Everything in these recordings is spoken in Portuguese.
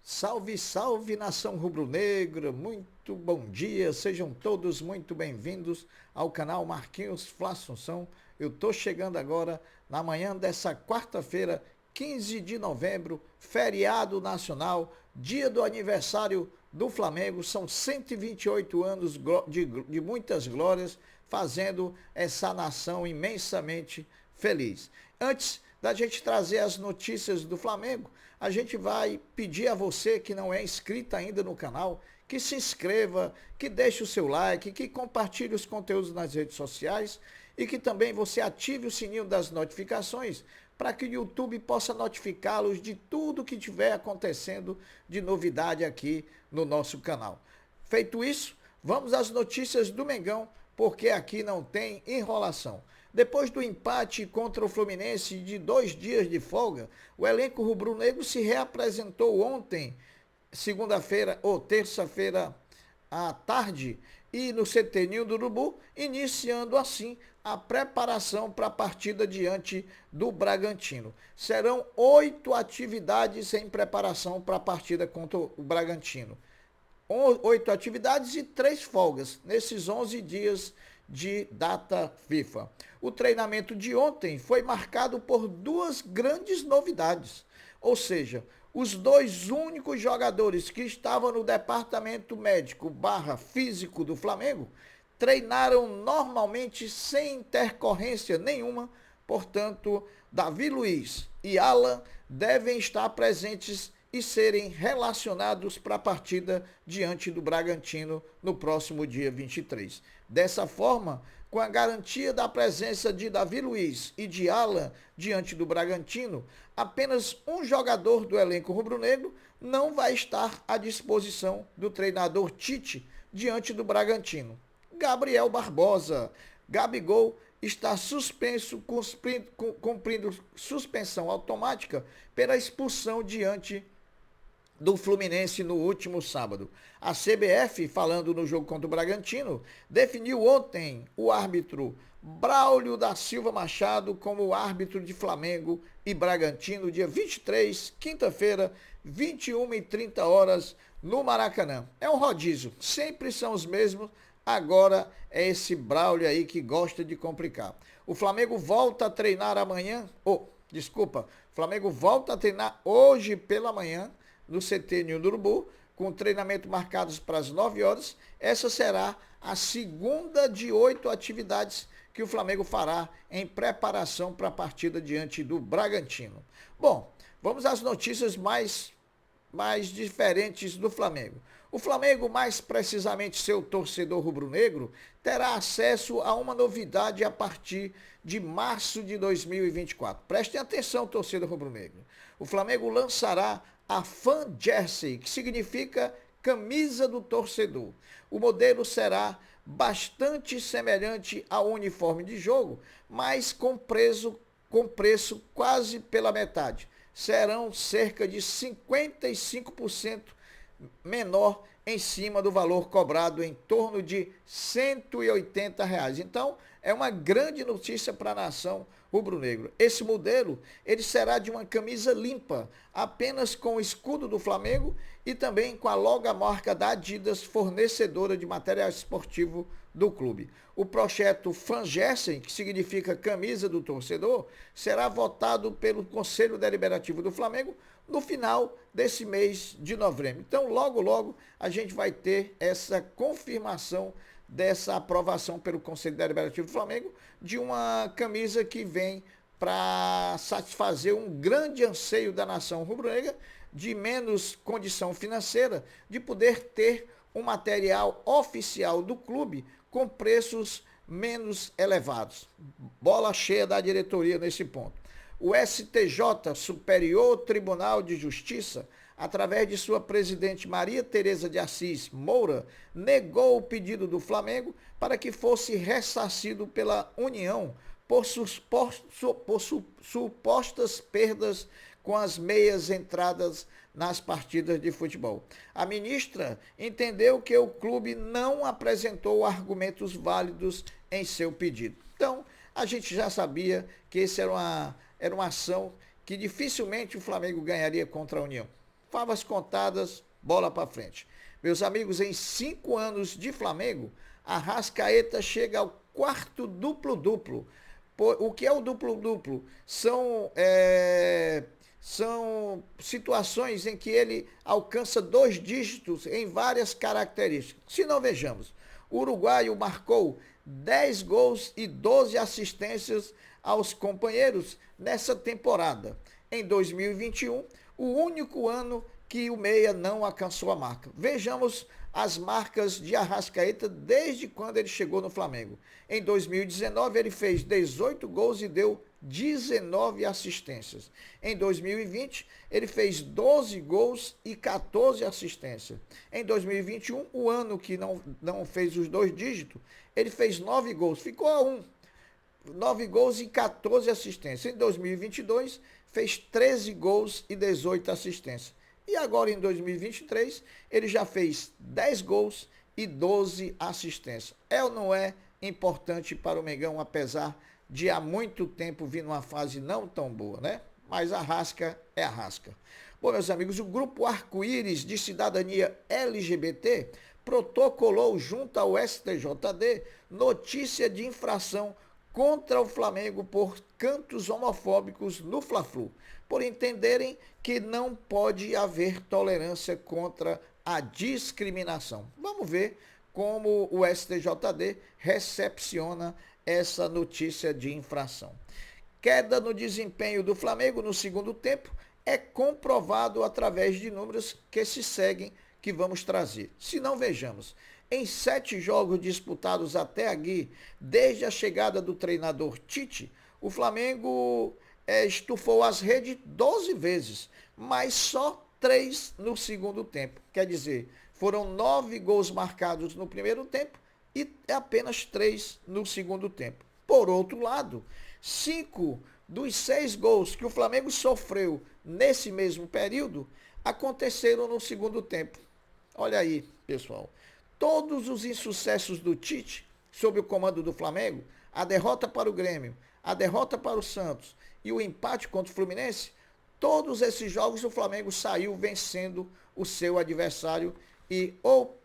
Salve, salve, nação rubro-negra, muito bom dia, sejam todos muito bem-vindos ao canal Marquinhos Fla Assunção. Eu tô chegando agora na manhã dessa quarta-feira, 15 de novembro, feriado nacional, dia do aniversário do Flamengo. São 128 anos de muitas glórias, fazendo essa nação imensamente feliz. Antes da gente trazer as notícias do Flamengo, a gente vai pedir a você que não é inscrito ainda no canal, que se inscreva, que deixe o seu like, que compartilhe os conteúdos nas redes sociais e que também você ative o sininho das notificações para que o YouTube possa notificá-los de tudo que estiver acontecendo de novidade aqui no nosso canal. Feito isso, vamos às notícias do Mengão, porque aqui não tem enrolação. Depois do empate contra o Fluminense de 2 dias de folga, o elenco rubro-negro se reapresentou ontem, segunda-feira ou terça-feira à tarde, e no CT Ninho do Urubu, iniciando assim a preparação para a partida diante do Bragantino. Serão 8 atividades em preparação para a partida contra o Bragantino. 8 atividades e 3 folgas nesses 11 dias de data FIFA. O treinamento de ontem foi marcado por 2 grandes novidades, ou seja, os 2 únicos jogadores que estavam no departamento médico / físico do Flamengo treinaram normalmente sem intercorrência nenhuma. Portanto, Davi Luiz e Alan devem estar presentes e serem relacionados para a partida diante do Bragantino no próximo dia 23. Dessa forma, com a garantia da presença de Davi Luiz e de Alan diante do Bragantino, apenas um jogador do elenco rubro-negro não vai estar à disposição do treinador Tite diante do Bragantino. Gabriel Barbosa. Gabigol está suspenso, cumprindo suspensão automática pela expulsão diante do Fluminense no último sábado. A CBF, falando no jogo contra o Bragantino, definiu ontem o árbitro Braulio da Silva Machado como árbitro de Flamengo e Bragantino, dia 23, quinta-feira, 21h30 no Maracanã. É um rodízio, sempre são os mesmos. Agora é esse Braulio aí que gosta de complicar. O Flamengo volta a treinar amanhã, o Flamengo volta a treinar hoje pela manhã no CT Ninho do Urubu, com treinamento marcados para as 9 horas. Essa será a segunda de 8 atividades que o Flamengo fará em preparação para a partida diante do Bragantino. Bom, vamos às notícias mais diferentes do Flamengo. O Flamengo, mais precisamente seu torcedor rubro-negro, terá acesso a uma novidade a partir de março de 2024. Prestem atenção, torcedor rubro-negro. O Flamengo lançará a Fan Jersey, que significa camisa do torcedor. O modelo será bastante semelhante ao uniforme de jogo, mas com preço quase pela metade. Serão cerca de 55% menor em cima do valor cobrado, em torno de R$ 180. Então, é uma grande notícia para a nação rubro-negro. Esse modelo, ele será de uma camisa limpa, apenas com o escudo do Flamengo e também com a logomarca da Adidas, fornecedora de material esportivo do clube. O projeto Fan Jersey, que significa camisa do torcedor, será votado pelo Conselho Deliberativo do Flamengo no final desse mês de novembro. Então, logo a gente vai ter essa confirmação dessa aprovação pelo Conselho Deliberativo do Flamengo de uma camisa que vem para satisfazer um grande anseio da nação rubro-negra de menos condição financeira, de poder ter um material oficial do clube com preços menos elevados. Bola cheia da diretoria nesse ponto. O STJ, Superior Tribunal de Justiça, através de sua presidente Maria Tereza de Assis Moura, negou o pedido do Flamengo para que fosse ressarcido pela União por supostas perdas com as meias entradas nas partidas de futebol. A ministra entendeu que o clube não apresentou argumentos válidos em seu pedido. Então, a gente já sabia que esse era uma ação que dificilmente o Flamengo ganharia contra a União. favas contadas, bola para frente. Meus amigos, em 5 anos de Flamengo, Arrascaeta chega ao quarto duplo-duplo. O que é o duplo-duplo? São situações em que ele alcança 2 dígitos em várias características. Se não, vejamos. O uruguaio marcou 10 gols e 12 assistências aos companheiros nessa temporada. Em 2021, o único ano que o meia não alcançou a marca. Vejamos as marcas de Arrascaeta desde quando ele chegou no Flamengo. Em 2019, ele fez 18 gols e deu 19 assistências. Em 2020, ele fez 12 gols e 14 assistências. Em 2021, o ano que não fez os 2 dígitos, ele fez 9 gols, ficou a 1. 9 gols e 14 assistências. Em 2022, fez 13 gols e 18 assistências. E agora, em 2023, ele já fez 10 gols e 12 assistências. É ou não é importante para o Mengão, apesar de há muito tempo vir numa fase não tão boa, né? Mas a Arrasca é Arrasca. Bom, meus amigos, o Grupo Arco-Íris de Cidadania LGBT protocolou junto ao STJD notícia de infração contra o Flamengo por cantos homofóbicos no Fla-Flu, por entenderem que não pode haver tolerância contra a discriminação. Vamos ver como o STJD recepciona essa notícia de infração. Queda no desempenho do Flamengo no segundo tempo é comprovado através de números que se seguem, que vamos trazer. Se não, vejamos. Em 7 jogos disputados até aqui, desde a chegada do treinador Tite, o Flamengo estufou as redes 12 vezes, mas só 3 no segundo tempo. Quer dizer, foram 9 gols marcados no primeiro tempo e apenas 3 no segundo tempo. Por outro lado, 5 dos 6 gols que o Flamengo sofreu nesse mesmo período aconteceram no segundo tempo. Olha aí, pessoal. Todos os insucessos do Tite, sob o comando do Flamengo, a derrota para o Grêmio, a derrota para o Santos e o empate contra o Fluminense, todos esses jogos o Flamengo saiu vencendo o seu adversário e ou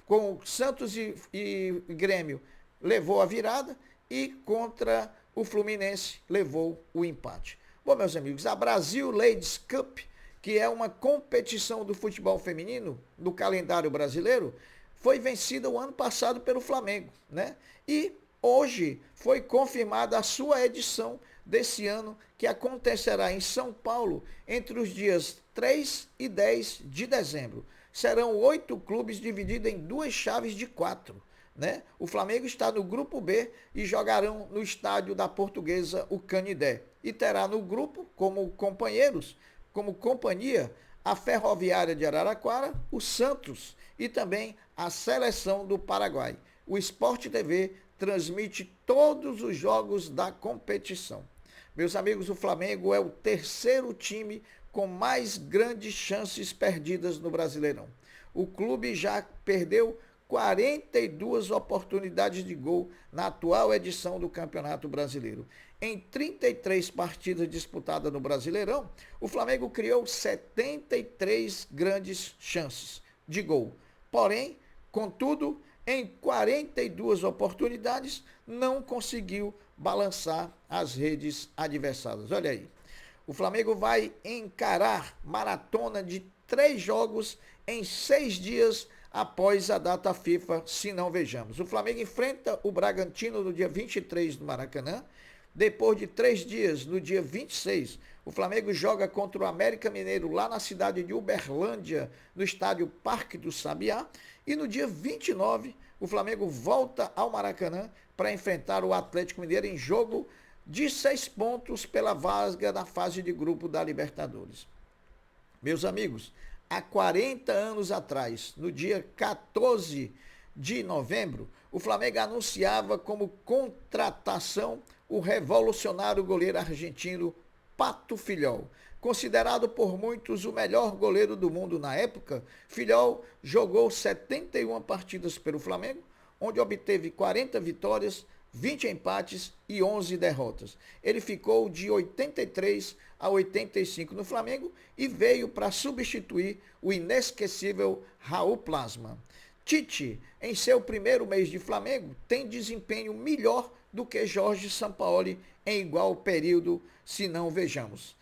com o Santos e Grêmio levou a virada e contra o Fluminense levou o empate. Bom, meus amigos, a Brasil Ladies Cup, que é uma competição do futebol feminino no calendário brasileiro, foi vencida o ano passado pelo Flamengo, né? E hoje foi confirmada a sua edição desse ano, que acontecerá em São Paulo entre os dias 3 e 10 de dezembro. Serão 8 clubes divididos em 2 chaves de 4. Né? O Flamengo está no grupo B e jogarão no estádio da Portuguesa, o Canidé. E terá no grupo, como companheiros, como companhia, a Ferroviária de Araraquara, o Santos e também a Seleção do Paraguai. O Sport TV transmite todos os jogos da competição. Meus amigos, o Flamengo é o terceiro time com mais grandes chances perdidas no Brasileirão. O clube já perdeu 42 oportunidades de gol na atual edição do Campeonato Brasileiro. Em 33 partidas disputadas no Brasileirão, o Flamengo criou 73 grandes chances de gol. Porém, contudo, em 42 oportunidades, não conseguiu balançar as redes adversárias. Olha aí. O Flamengo vai encarar maratona de 3 jogos em 6 dias após a data FIFA, se não vejamos. O Flamengo enfrenta o Bragantino no dia 23 no Maracanã. Depois de 3 dias, no dia 26, o Flamengo joga contra o América Mineiro lá na cidade de Uberlândia, no estádio Parque do Sabiá. E no dia 29, o Flamengo volta ao Maracanã para enfrentar o Atlético Mineiro em jogo de 6 pontos pela vaga na fase de grupo da Libertadores. Meus amigos, há 40 anos atrás, no dia 14 de novembro, o Flamengo anunciava como contratação o revolucionário goleiro argentino Pato Filhol. Considerado por muitos o melhor goleiro do mundo na época, Filhol jogou 71 partidas pelo Flamengo, onde obteve 40 vitórias, 20 empates e 11 derrotas. Ele ficou de 83 a 85 no Flamengo e veio para substituir o inesquecível Raul Plasma. Tite, em seu primeiro mês de Flamengo, tem desempenho melhor do que Jorge Sampaoli em igual período, se não vejamos.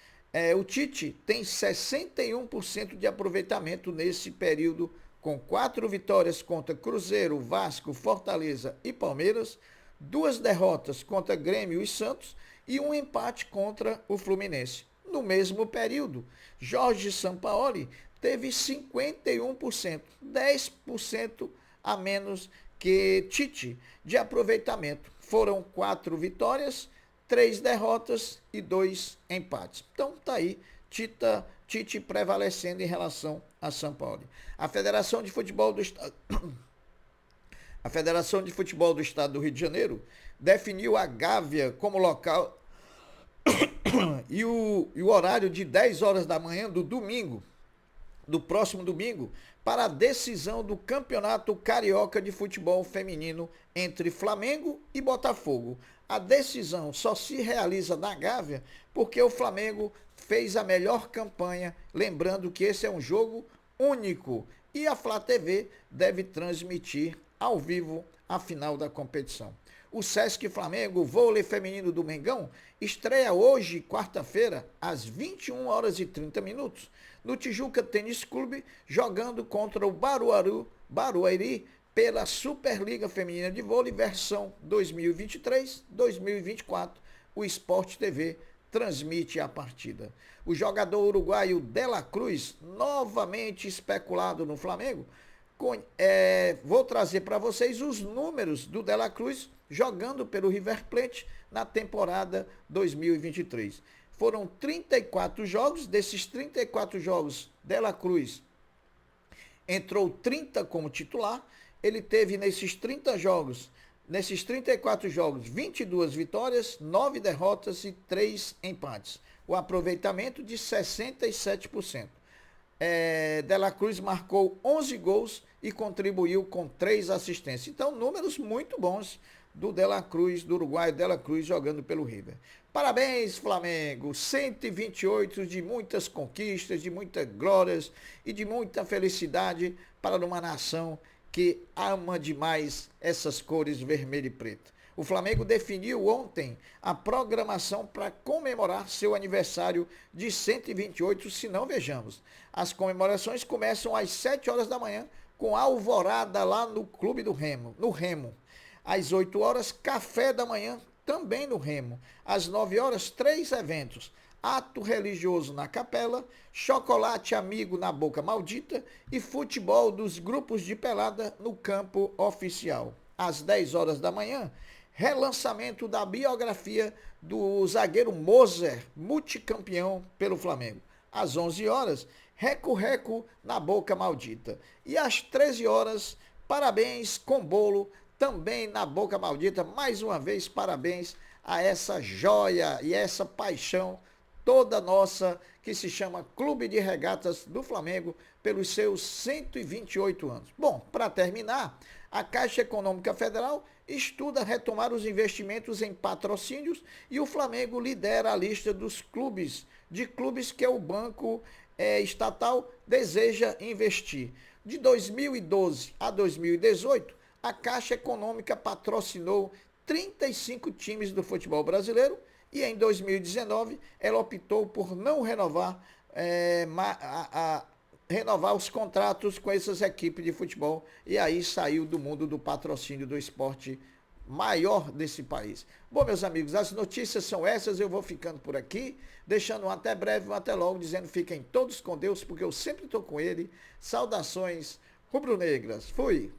O Tite tem 61% de aproveitamento nesse período, com 4 vitórias contra Cruzeiro, Vasco, Fortaleza e Palmeiras, 2 derrotas contra Grêmio e Santos e um empate contra o Fluminense. No mesmo período, Jorge Sampaoli teve 51%, 10% a menos que Tite de aproveitamento. Foram 4 vitórias, 3 derrotas e 2 empates. Então tá aí, Tite prevalecendo em relação a Sampaoli. A Federação de Futebol do Estado A Federação de Futebol do Estado do Rio de Janeiro definiu a Gávea como local e o horário de 10 horas da manhã do próximo domingo, para a decisão do Campeonato Carioca de Futebol Feminino entre Flamengo e Botafogo. A decisão só se realiza na Gávea porque o Flamengo fez a melhor campanha, lembrando que esse é um jogo único e a Flá TV deve transmitir ao vivo a final da competição. O Sesc Flamengo Vôlei Feminino do Mengão estreia hoje, quarta-feira, às 21 horas e 30 minutos, no Tijuca Tênis Clube, jogando contra o Barueri pela Superliga Feminina de Vôlei, versão 2023-2024. O Sport TV transmite a partida. O jogador uruguaio De La Cruz, novamente especulado no Flamengo, vou trazer para vocês os números do De La Cruz jogando pelo River Plate na temporada 2023. Foram 34 jogos, desses 34 jogos, De La Cruz entrou 30 como titular. Ele teve nesses 34 jogos, 22 vitórias, 9 derrotas e 3 empates. O aproveitamento de 67%. De La Cruz marcou 11 gols e contribuiu com 3 assistências. Então, números muito bons do De La Cruz, do uruguaio De La Cruz, jogando pelo River. Parabéns, Flamengo! 128 de muitas conquistas, de muitas glórias e de muita felicidade para uma nação que ama demais essas cores vermelho e preto. O Flamengo definiu ontem a programação para comemorar seu aniversário de 128, se não vejamos. As comemorações começam às 7 horas da manhã, com alvorada lá no Clube do Remo, no Remo. Às 8 horas, café da manhã, também no Remo. Às 9 horas, 3 eventos. Ato religioso na capela, chocolate amigo na boca maldita e futebol dos grupos de pelada no campo oficial. Às 10 horas da manhã, relançamento da biografia do zagueiro Moser, multicampeão pelo Flamengo. Às 11 horas, reco-reco na boca maldita. E às 13 horas, parabéns com bolo, também na boca maldita. Mais uma vez, parabéns a essa joia e essa paixão toda nossa, que se chama Clube de Regatas do Flamengo, pelos seus 128 anos. Bom, para terminar, a Caixa Econômica Federal estuda retomar os investimentos em patrocínios e o Flamengo lidera a lista dos clubes que o banco estatal deseja investir. De 2012 a 2018, a Caixa Econômica patrocinou 35 times do futebol brasileiro e em 2019 ela optou por não renovar os contratos com essas equipes de futebol e aí saiu do mundo do patrocínio do esporte maior desse país. Bom, meus amigos, as notícias são essas, eu vou ficando por aqui, deixando um até breve, um até logo, dizendo fiquem todos com Deus, porque eu sempre estou com ele. Saudações rubro-negras. Fui!